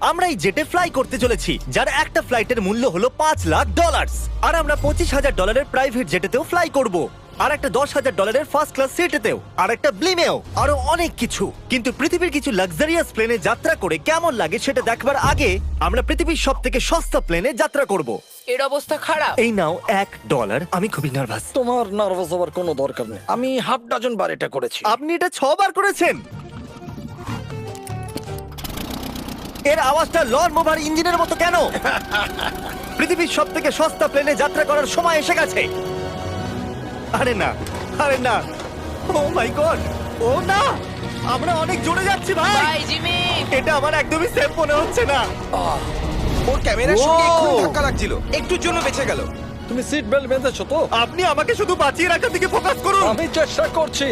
আমরা এই জেটে ফ্লাই করতে চলেছি যার একটা ফ্লাইটের মূল্য হলো $5,00,000 আর আমরা $25,000 প্রাইভেট জেটেতেও ফ্লাই করব আর একটা $10,000 ফার্স্ট ক্লাস সিটেতেও আর একটা ব্লিমেও আরো অনেক কিছু। কিন্তু পৃথিবীর কিছু লাক্সারিয়াস প্লেনে যাত্রা করে কেমন লাগে সেটা দেখবার আগে আমরা পৃথিবীর সব থেকে সস্তা প্লেনে যাত্রা করব। এর অবস্থা খারাপ। এই নাও $1। আমি খুবই নার্ভাস। তোমার নার্ভাস হওয়ার কোনো দরকার নেই, আমি হাফ ডজন বার এটা করেছি। আপনি এটা 6 বার করেছেন। এর আওয়াজটা লন মোভার ইঞ্জিনের মতো কেন? পৃথিবীর সব থেকে সস্তা প্লেনে যাত্রা করার সময় এসে গেছে। আরে না, আরে না, ও মাই গড, ও না, আমরা অনেক জোরে যাচ্ছি ভাই। Bye Jimmy. এটা আমার একদমই সেফ মনে হচ্ছে না। ওর ক্যামেরার সঙ্গে Wow! এক্ষুনি ধাক্কা লাগছিল, একটুর জন্য বেঁচে গেল। তুমি সিট বেল্ট বেঁধেছো তো? আপনি আমাকে শুধু বাঁচিয়ে রাখার দিকে ফোকাস করুন। আমি চেষ্টা করছি।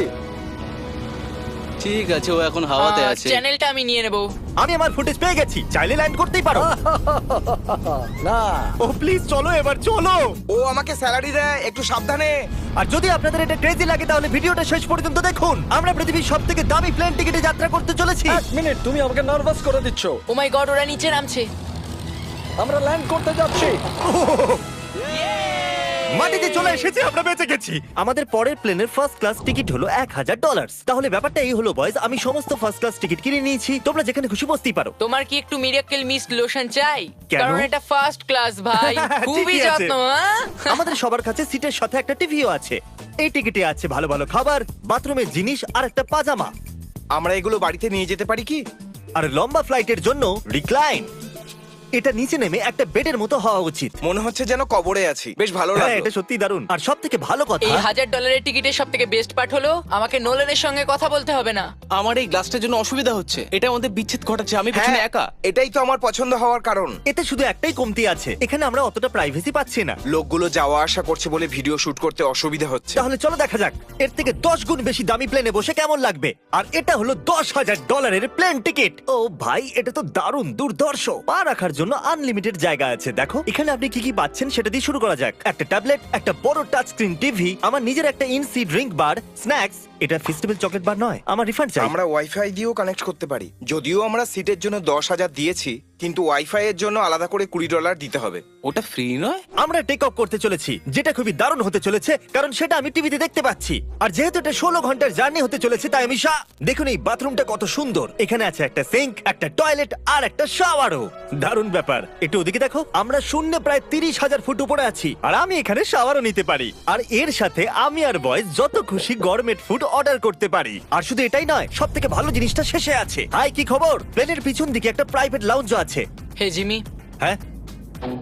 ঠিক আছে, ও এখন হাওয়াতে আছে। চ্যানেলটা আমি নিয়ে নেব। আমি আমার ফুটেজ পেয়ে গেছি, চাইলে ল্যান্ড করতেই পারো। না, ও প্লিজ চলো, এবার চলো। ও আমাকে স্যালারি দেয়, একটু সাবধানে। আর যদি আপনাদের এটা ক্রেজি লাগে তাহলে ভিডিওটা শেষ পর্যন্ত দেখুন। আমরা পৃথিবীর সব থেকে দামি প্লেন টিকিটে যাত্রা করতে চলেছি। এক মিনিট, তুমি আমাকে নার্ভাস করে দিচ্ছ। ও মাই গড, ওরা নিচে নামছে। আমরা ল্যান্ড করতে যাচ্ছি। মাটিতে চলে এসেছি, আমরা বেঁচে গেছি। আমাদের পরের প্লেনের ফার্স্ট ক্লাস টিকিট হলো $1,000। তাহলে ব্যাপারটা এই হলো বয়স, আমি সমস্ত ফার্স্ট ক্লাস টিকিট কিনে নিয়েছি, তোমরা যেখানে খুশি বসতেই পারো। তোমার কি একটু মিরাকেল মিস্ট লোশন চাই? কেন? কারণ এটা ফার্স্ট ক্লাস ভাই, খুবই ঠিকই আছে। যত্ন। হ্যাঁ? আমাদের সবার কাছে সিটের সাথে একটা টিভিও আছে। এই টিকিটে আছে ভালো ভালো খাবার, বাথরুমের জিনিস আর একটা পাজামা। আমরা এগুলো বাড়িতে নিয়ে যেতে পারি কি? আর লম্বা ফ্লাইটের জন্য রিক্লাইন। এটা নিচে নেমে একটা বেডের মতো হওয়া উচিত। মনে হচ্ছে যেন কবরে আছি, বেশ ভালো হ্যাঁ, লাগলো। এটা সত্যি দারুণ। আর সব থেকে ভালো কথা, এই $1,000 টিকিটের সব থেকে বেস্ট পার্ট হলো আমাকে নোলানের সঙ্গে কথা বলতে হবে না। আমার এই গ্লাসটার জন্য অসুবিধা হচ্ছে, এটা আমাদের বিচ্ছেদ ঘটাচ্ছে। আমি হ্যাঁ, পেছনে একা। এটাই তো আমার পছন্দ হওয়ার কারণ। এতে শুধু একটাই কমতি আছে, এখানে আমরা অতটা প্রাইভেসি পাচ্ছি না। লোকগুলো যাওয়া আসা করছে বলে ভিডিও শুট করতে অসুবিধা হচ্ছে। তাহলে চলো দেখা যাক এর থেকে 10 গুণ বেশি দামি প্লেনে বসে কেমন লাগবে। আর এটা হলো $10,000 প্লেন টিকিট। ও ভাই, এটা তো দারুণ দুর্ধর্ষ। পা রাখার জন্য আনলিমিটেড জায়গা আছে। দেখো এখানে আপনি কি কি পাচ্ছেন সেটা দিয়ে শুরু করা যাক। একটা ট্যাবলেট, একটা বড় টাচ স্ক্রিন টিভি, আমার নিজের একটা ইনসি ড্রিঙ্ক বার, স্ন্যাক্স। এটা ফেস্টিভ্যাল চকলেট বার নয়, আমার রিফান্ড চাই। আমরা ওয়াইফাই দিয়েও কানেক্ট করতে পারি। যদিও আমরা সিটের জন্য 10,000 দিয়েছি, কিন্তু ওয়াইফাই এর জন্য আলাদা করে $20 দিতে হবে। ওটা ফ্রি নয়? আমরা টেক অফ করতে চলেছি, যেটা খুবই দারুণ হতে চলেছে কারণ সেটা আমি টিভিতে দেখতে পাচ্ছি। আর যেহেতু এটা 16 ঘন্টার জার্নি হতে চলেছে তাই আমি দেখুন এই বাথরুমটা কত সুন্দর। এখানে আছে একটা সিঙ্ক, একটা টয়লেট আর একটা শাওয়ারও। দারুণ ব্যাপার। একটু ওদিকে দেখো, আমরা শূন্যে প্রায় 30,000 ফুট উপরে আছি আর আমি এখানে শাওয়ারও নিতে পারি। আর এর সাথে আমি আর বয়স যত খুশি গরমেট ফুড অর্ডার করতে পারি। আর শুধু এটাই নয়, সব থেকে ভালো জিনিসটা শেষে আছে। হাই, কি খবর? প্লেনের পিছন দিকে একটা প্রাইভেট লাউঞ্জও আছে। হে জিমি, হ্যাঁ,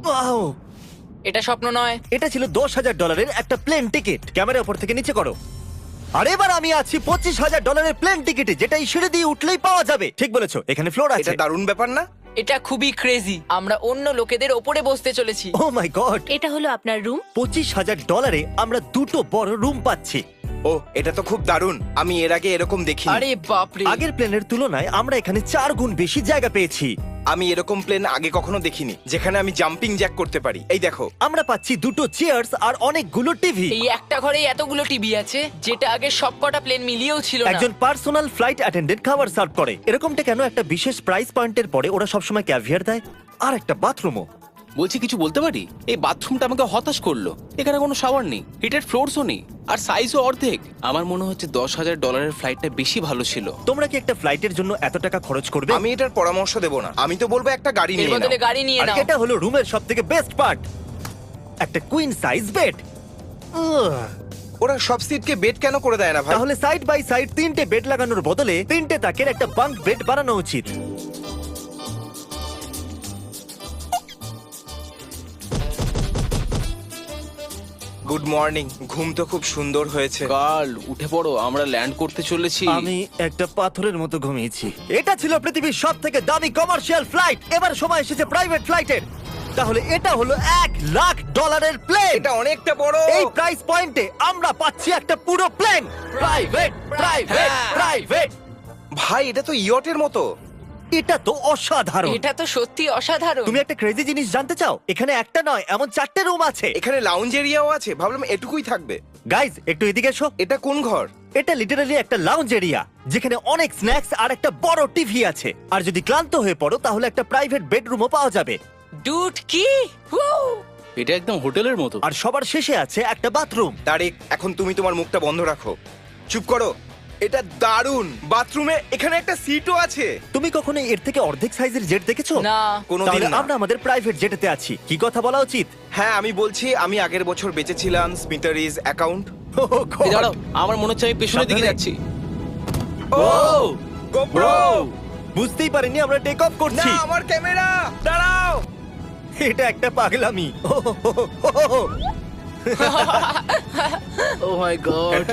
ওয়াও, এটা স্বপ্ন নয়। এটা ছিল $10,000 একটা প্লেন টিকিট। ক্যামেরা উপর থেকে নিচে করো। আর এবার আমি আছি $25,000 প্লেন টিকিটে, যেটা এই সিঁড়ি দিয়ে উঠলেই পাওয়া যাবে। ঠিক বলেছো, এখানে ফ্লোর আছে। এটা দারুণ ব্যাপার না? এটা খুবই ক্রেজি। আমরা অন্য লোকেদের ওপরে বসতে চলেছি। ও মাই গড, এটা হলো আপনার রুম। $25,000 আমরা দুটো বড় রুম পাচ্ছি। ও, এটা তো খুব দারুণ। আমি এর আগে এরকম দেখিনি। আরে বাপরে। আগের প্লেনের তুলনায় আমরা এখানে 4 গুণ বেশি জায়গা পেয়েছি। আমি এরকম প্লেন আগে কখনো দেখিনি যেখানে আমি জাম্পিং জ্যাক করতে পারি। এই দেখো, আমরা পাচ্ছি দুটো চেয়ার্স আর অনেকগুলো টিভি। এই একটা ঘরে এতগুলো টিভি আছে, যেটা আগে সবকটা প্লেন মিলিয়েও ছিল না। একজন পার্সোনাল ফ্লাইট অ্যাটেন্ডেন্ট খাবার সার্ভ করে। এরকমটা কেন? একটা বিশেষ প্রাইস পয়েন্টের পরে ওরা সবসময় ক্যাভিয়ার দেয়। আর একটা বাথরুমও। বলছি, কিছু বলতে পারি? এই বাথরুমটা আমাকে হতাশ করলো। এখানে কোনো শাওয়ার নেই, হিটেড ফ্লোরসও নেই, আর সাইজও অর্ধেক। আমার মনে হচ্ছে $10,000 ফ্লাইটটা বেশি ভালো ছিল। তোমরা কি একটা ফ্লাইটের জন্য এত টাকা খরচ করবে? আমি এটার পরামর্শ দেব না। আমি তো বলবো একটা গাড়ি এর নিয়ে বদলে নাও। গাড়ি নিয়ে আর নাও। এটা হলো রুমের সবথেকে বেস্ট পার্ট, একটা কুইন সাইজ বেড। ওরা সব সিটকে বেড কেন করে দেয় না ভাই? তাহলে সাইড বাই সাইড 3টে বেড লাগানোর বদলে 3টে তাকের একটা বাঙ্ক বেড বানানো উচিত। Good morning. ঘুম তো খুব সুন্দর হয়েছে। কাল উঠে পড়ো, আমরা ল্যান্ড করতে চলেছি। আমি একটা পাথরের মতো ঘুমিয়েছি। এটা ছিল পৃথিবীর সব থেকে দামি কমার্শিয়াল ফ্লাইট। এবার সময় এসেছে প্রাইভেট ফ্লাইটের। তাহলে এটা হলো $1,00,000 প্লেন। এটা অনেকটা বড়। এই প্রাইস পয়েন্টে আমরা পাচ্ছি একটা পুরো প্লেন। Private, private, private. ভাই, এটা তো ইয়টের মতো। এটা তো অসাধারণ। এটা তো সত্যি অসাধারণ। তুমি একটা ক্রেজি জিনিস জানতে চাও? এখানে একটা নয়, এমন 4টে রুম আছে। এখানে লাউঞ্জ এরিয়াও আছে। ভাবলাম এটুকুই থাকবে। গাইজ, একটু এদিকে এসো। এটা কোন ঘর? এটা লিটারালি একটা লাউঞ্জ এরিয়া যেখানে অনেক স্ন্যাক্স আর একটা বড় টিভি আছে। আর যদি ক্লান্ত হয়ে পড়ো তাহলে একটা প্রাইভেট বেডরুমও পাওয়া যাবে। ডুড কি Woo! এটা একদম হোটেলের মতো। আর সবার শেষে আছে একটা বাথরুম। তারিক, এখন তুমি তোমার মুখটা বন্ধ রাখো। চুপ করো। এটা দারুণ। বাথরুমে এখানে একটা সিটও আছে। তুমি কখনো এর থেকে অর্ধেক সাইজের জেট দেখেছো? না। কোনোদিন তাহলে না। আমরা আমাদের প্রাইভেট জেটেতে আছি। কি কথা বলা উচিত? হ্যাঁ, আমি বলছি আমি আগের বছর বেঁচেছিলাম স্মিটারিজ অ্যাকাউন্ট। Oh God! এই দাঁড়াও, আমার মনে হচ্ছে আমি পেছনের দিকে সাবধানে। যাচ্ছি। ও গোপ্রো! বুঝতেই পারিনি আমরা টেক অফ না, করছি। আমার ক্যামেরা! দাঁড়াও! এটা একটা পাগলামি। ও মাই গড।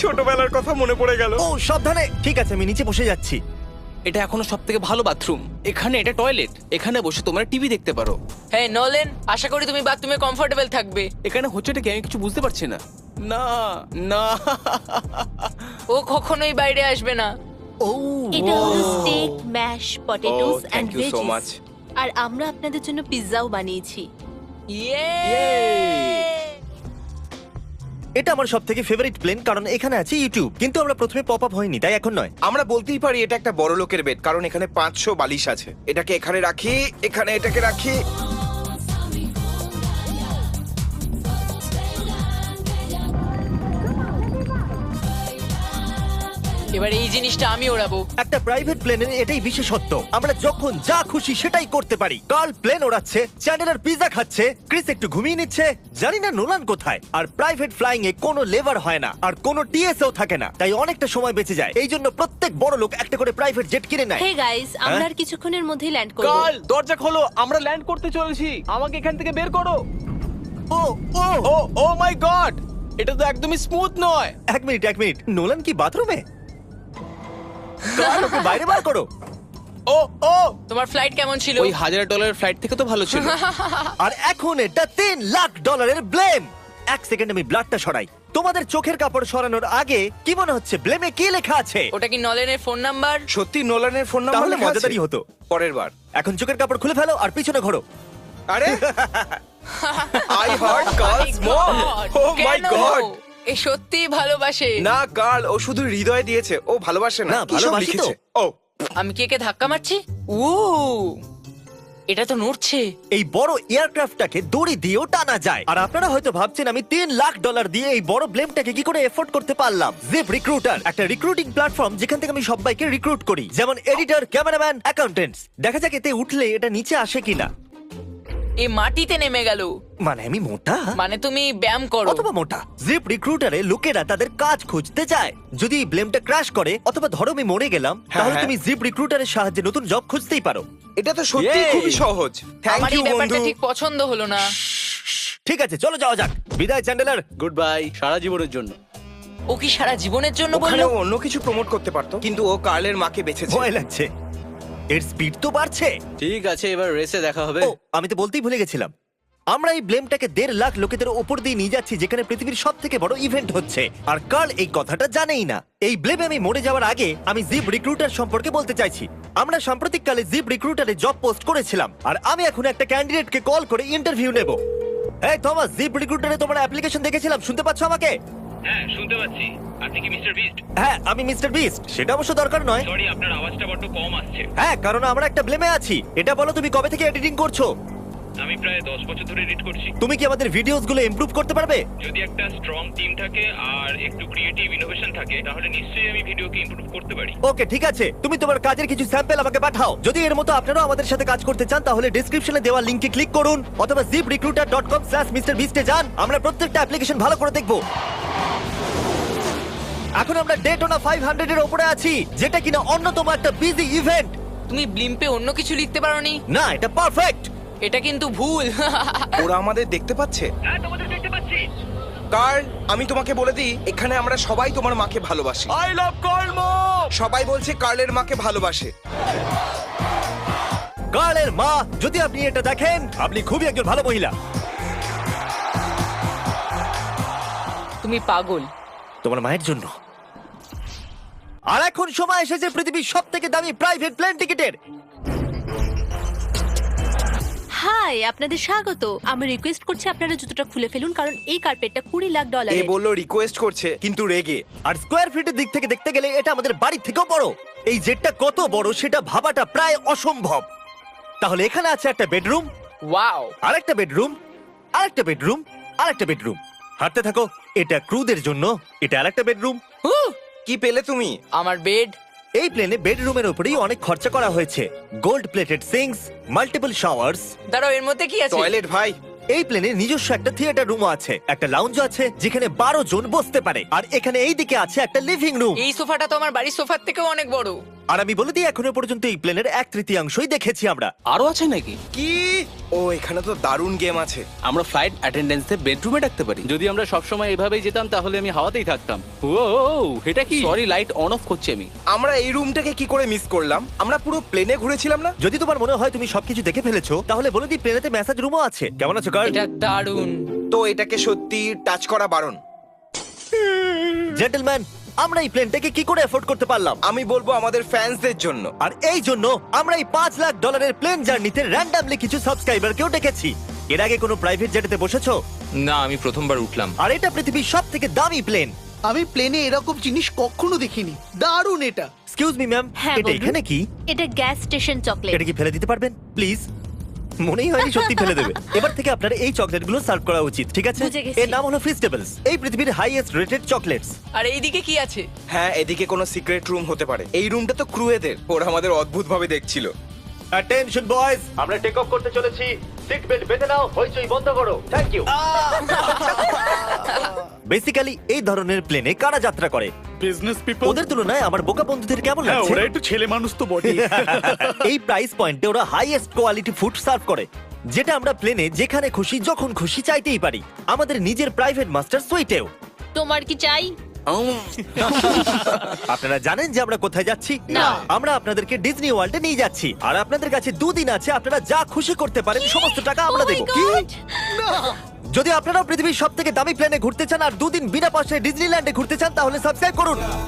ছোটবেলার কথা মনে পড়ে গেল। ও সাবধানে। ঠিক আছে, আমি নিচে বসে যাচ্ছি। এটা এখনো সবথেকে ভালো বাথরুম। এখানে এটা টয়লেট। এখানে বসে তোমরা টিভি দেখতে পারো। হ্যাঁ নোলেন, আশা করি তুমি বাথরুমে কমফোর্টেবল থাকবে। এখানে হচ্ছেটা কি আমি কিছু বুঝতে পারছি না। না না। ও কখনোই বাইরে আসবে না। ও এটা হলো steak, mash, potatoes Oh, and thank you so much. Veggies. আর আমরা আপনাদের জন্য পিৎজাও বানিয়েছি। ইয়ে! এটা আমার সব থেকে ফেভারিট প্লেন, কারণ এখানে আছে ইউটিউব। কিন্তু আমরা প্রথমে পপ আপ হয়নি, তাই এখন নয়। আমরা বলতেই পারি এটা একটা বড় লোকের বেড, কারণ এখানে 500 বালিশ আছে। এটাকে এখানে রাখি, এখানে এটাকে রাখি। এবার এই জিনিসটা আমি ওড়াবো। একটা প্রাইভেট প্লেনের এটাই বিশেষত্ব, আমরা যখন যা খুশি সেটাই করতে পারি। কার্ল প্লেন ওড়াচ্ছে, চ্যান্ডেলার পিৎজা খাচ্ছে, ক্রিস একটু ঘুমিয়ে নিচ্ছে, জানি না নোলান কোথায়। আর প্রাইভেট ফ্লাইং এ কোনো লেবার হয় না, আর কোনো টিএসও থাকে না, তাই অনেকটা সময় বেঁচে যায়। এই জন্য প্রত্যেক বড় লোক একটা করে প্রাইভেট জেট কিনে নেয়। হে গাইস, আমরা আর কিছুক্ষণের মধ্যেই ল্যান্ড করব। কাল দরজা খোলো, আমরা ল্যান্ড করতে চলেছি। আমাকে এখান থেকে বের করো। ও ও ও ও মাই গড, এটা তো একদমই স্মুথ নয়। এক মিনিট, নোলান কি বাথরুমে? কার্ল, ওকে বাইরে বার করো। ও ও, তোমার ফ্লাইট কেমন ছিল? ওই $1000 ফ্লাইট থেকে তো ভালো ছিল। আর এখন এটা $3 লাখ ব্লেম। এক সেকেন্ড আমি ব্লাডটা সরাই। তোমাদের চোখের কাপড় সরানোর আগে কি মনে হচ্ছে ব্লেমে কি লেখা আছে? ওটা কি নলেনের ফোন নাম্বার? সত্যি নোলানের ফোন নাম্বার তাহলে লেখা আছে? মজাদারই হতো। পরের বার। এখন চোখের কাপড় খুলে ফেলো আর পিছনে ঘোরো। আরে আই হার্ট গার্লস মোর। ও মাই কেন? গড! এ সত্যিই ভালোবাসে। না গার্ল, ও শুধু হৃদয় দিয়েছে, ও ভালোবাসে না। না, কি সব ভালোবাসি তো। লিখেছে? ও আমি কি একে ধাক্কা মারছি? ও এটা তো নড়ছে। এই বড় এয়ারক্রাফটটাকে দড়ি দিয়েও টানা যায়। আর আপনারা হয়তো ভাবছেন আমি $3 লাখ দিয়ে এই বড় ব্লেমটাকে কি করে এফোর্ড করতে পারলাম। জিপ রিক্রুটার একটা রিক্রুটিং প্ল্যাটফর্ম যেখান থেকে আমি সবাইকে রিক্রুট করি, যেমন এডিটর, ক্যামেরাম্যান, অ্যাকাউন্টেন্টস। দেখা যাক এতে উঠলে এটা নিচে আসে কিনা। এ মাটিতে নেমে গেল। মানে আমি মোটা মানে তুমি ব্যায়াম করো। অথবা মোটা। জিপ রিক্রুটারে লোকেরা তাদের কাজ খুঁজতে যায়। যদি এই ব্লেমটা ক্র্যাশ করে অথবা ধরো আমি মরে গেলাম, তাহলে হ্যাঁ। তুমি জিপ রিক্রুটারের সাহায্যে নতুন জব খুঁজতেই পারো। এটা তো সত্যি Yay! খুবই সহজ। থ্যাংক আমার এই ইউ ব্যাপারটা বন্ধু। ঠিক পছন্দ হলো না। ঠিক আছে, চলো যাওয়া যাক। বিদায় চ্যান্ডেলার। গুড বাই, সারা জীবনের জন্য। ও কি সারা জীবনের জন্য ওখানে বললো? ও অন্য কিছু প্রমোট করতে পারতো, কিন্তু ও কার্লের মাকে বেঁচেছে। ভয় লাগছে, এর স্পিড তো বাড়ছে। ঠিক আছে, এবার রেসে দেখা হবে। ও আমি তো বলতেই ভুলে গেছিলাম, আমরা এই ব্লেমটাকে 1.5 লাখ লোকেদের উপর দিয়ে নিয়ে যাচ্ছি, যেখানে পৃথিবীর সব থেকে বড় ইভেন্ট হচ্ছে। আর কার্ল এই কথাটা জানেই না। এই ব্লেমে আমি মরে যাওয়ার আগে আমি জিপ রিক্রুটার সম্পর্কে বলতে চাইছি। আমরা সাম্প্রতিককালে জিপ রিক্রুটারে জব পোস্ট করেছিলাম, আর আমি এখন একটা ক্যান্ডিডেটকে কল করে ইন্টারভিউ নেব। এই থমাস, জিপ রিক্রুটারে তোমার অ্যাপ্লিকেশন দেখেছিলাম, শুনতে পাচ্ছ আমাকে? হ্যাঁ, শুনতে পাচ্ছি। আপনি কি মিস্টার বিস্ট? হ্যাঁ, আমি মিস্টার বিস্ট। সেটা অবশ্য দরকার নয়। সরি, আপনার আওয়াজটা বড্ড কম আসছে। হ্যাঁ, কারণ আমরা একটা ব্লেমে আছি। এটা বলো, তুমি কবে থেকে এডিটিং করছো? আমি প্রায় 10 বছর ধরে এডিট করছি। তুমি কি আমাদের ভিডিওস গুলো ইমপ্রুভ করতে পারবে? যদি একটা স্ট্রং টিম থাকে আর একটু ক্রিয়েটিভ ইনোভেশন থাকে, তাহলে নিশ্চয়ই আমি ভিডিওকে ইমপ্রুভ করতে পারি। ওকে, ঠিক আছে, তুমি তোমার কাজের কিছু স্যাম্পল আমাকে পাঠাও। যদি এর মতো আপনারাও আমাদের সাথে কাজ করতে চান, তাহলে ডেসক্রিপশনে দেওয়া লিংকে ক্লিক করুন অথবা ziprecruiter.com/MrBeast এ যান। আমরা প্রত্যেকটা অ্যাপ্লিকেশন ভালো করে দেখব। এখন আমরা ডেটোনা 500 এর উপরে আছি, যেটা কিনা অন্যতম একটা বিজি ইভেন্ট। তুমি ব্লিম্পে অন্য কিছু লিখতে পারোনি? না, এটা পারফেক্ট। এটা কিন্তু ভুল। ওরা আমাদের দেখতে পাচ্ছে। হ্যাঁ, তোমাদের দেখতে পাচ্ছি। কার্ল, আমি তোমাকে বলে দিই, এখানে আমরা সবাই তোমার মাকে ভালোবাসি। আই লাভ কর্ম। সবাই বলছে কার্লের মাকে ভালোবাসে। কার্লের মা, যদি আপনি এটা দেখেন, আপনি খুবই একজন ভালো মহিলা। তুমি পাগল। তোমার মায়ের জন্য। আর এখন সময় এসেছে পৃথিবীর সব থেকে দামি প্রাইভেট প্লেন টিকিটের। হাই, হাই, আপনাদের স্বাগত। আমি রিকোয়েস্ট করছি আপনারা জুতোটা খুলে ফেলুন, কারণ এই কার্পেটটা $20 লাখ। এ বললো রিকোয়েস্ট করছে কিন্তু রেগে। আর স্কোয়ার ফিটের দিক থেকে দেখতে গেলে এটা আমাদের বাড়ির থেকেও বড়। এই জেটটা কত বড় সেটা ভাবাটা প্রায় অসম্ভব। তাহলে এখানে আছে একটা বেডরুম, ওয়াও। আরেকটা বেডরুম, আরেকটা বেডরুম, আরেকটা বেডরুম। হাঁটতে থাকো। এটা ক্রুদের জন্য, এটা আরেকটা বেডরুম। কি পেলে তুমি? আমার বেড। এই প্লেনে বেডরুমের উপরেই অনেক খরচা করা হয়েছে। Gold plated syncs, multiple showers. দাঁড়াও, এর মধ্যে কি আছে? টয়লেট ভাই। এই প্লেনে নিজস্ব একটা থিয়েটার রুমও আছে, একটা লাউঞ্জ আছে যেখানে 12 জন বসতে পারে, আর এখানে এই দিকে আছে একটা লিভিং রুম। এই সোফাটা তো আমার বাড়ির সোফার থেকেও অনেক বড়। আর আমি বলে দিই, এখনো পর্যন্ত এই প্লেনের 1/3 দেখেছি আমরা। আরো আছে নাকি? কি? ও এখানে তো দারুণ গেম আছে। আমরা ফ্লাইট অ্যাটেন্ডেন্সে বেডরুমে রাখতে পারি। যদি আমরা সবসময় এভাবেই যেতাম তাহলে আমি হাওয়াতেই থাকতাম। ও এটা কি? সরি, লাইট অন অফ করছি আমি। আমরা এই রুমটাকে কি করে মিস করলাম? আমরা পুরো প্লেনে ঘুরেছিলাম না? যদি তোমার মনে হয় তুমি সবকিছু দেখে ফেলেছো, তাহলে বলে দিই প্লেনেতে ম্যাসাজ রুমও আছে। কেমন আছো গার্ল? এটা দারুণ। তো এটাকে সত্যি টাচ করা বারণ। জেন্টলম্যান, আমরা এই প্লেনটাকে কি করে এফোর্ড করতে পারলাম? আমি বলবো আমাদের ফ্যান্সদের জন্য। আর এই জন্য আমরা এই $5 লাখ প্লেন জার্নিতে র্যান্ডমলি কিছু সাবস্ক্রাইবারকেও ডেকেছি। এর আগে কোনো প্রাইভেট জেটেতে বসেছো? না, আমি প্রথমবার উঠলাম। আর এটা পৃথিবীর সব থেকে দামি প্লেন। আমি প্লেনে এরকম জিনিস কখনো দেখিনি। দারুণ এটা। এক্সকিউজ মি ম্যাম, হ্যাঁ, এটা বলুন। এখানে কি? এটা গ্যাস স্টেশন চকলেট। এটা কি ফেলে দিতে পারবেন প্লিজ? মনেই হয়নি সত্যি ফেলে দেবে। এবার থেকে আপনার এই চকলেটগুলো সার্ভ করা উচিত, ঠিক আছে? বুঝে গেছি। এর নাম হলো ফিস্টেবলস, এই পৃথিবীর হাইয়েস্ট রেটেড চকলেটস। আর এইদিকে কি আছে? হ্যাঁ, এদিকে কোনো সিক্রেট রুম হতে পারে। এই রুমটা তো ক্রুয়েদের। ওরা আমাদের অদ্ভুত ভাবে দেখছিল। অ্যাটেনশন বয়েজ, আমরা টেক অফ করতে চলেছি। সিট বেল্ট বেঁধে নাও, হইচই বন্ধ করো। Thank you. বেসিক্যালি এই ধরনের প্লেনে কারা যাত্রা করে? Business people. ওদের তুলনায় আমার বোকা বন্ধুদের কেমন লাগছে? একটু ছেলে মানুষ তো বটে। এই প্রাইস পয়েন্টে ওরা হাইয়েস্ট কোয়ালিটি ফুড সার্ভ করে, যেটা আমরা প্লেনে যেখানে খুশি যখন খুশি চাইতেই পারি। আমাদের নিজের প্রাইভেট মাস্টার সুইটেও। তোমার কি চাই? আপনারা জানেন যে আমরা কোথায় যাচ্ছি? না। আমরা আপনাদেরকে ডিজনি ওয়ার্ল্ডে নিয়ে যাচ্ছি, আর আপনাদের কাছে 2 দিন আছে। আপনারা যা খুশি করতে পারেন, সমস্ত টাকা আমরা Oh my দেবো। God! যদি আপনারাও পৃথিবীর সব থেকে দামি প্লেনে ঘুরতে চান আর 2 দিন বিনা পয়সায় ডিজনিল্যান্ডে ঘুরতে চান, তাহলে সাবস্ক্রাইব করুন।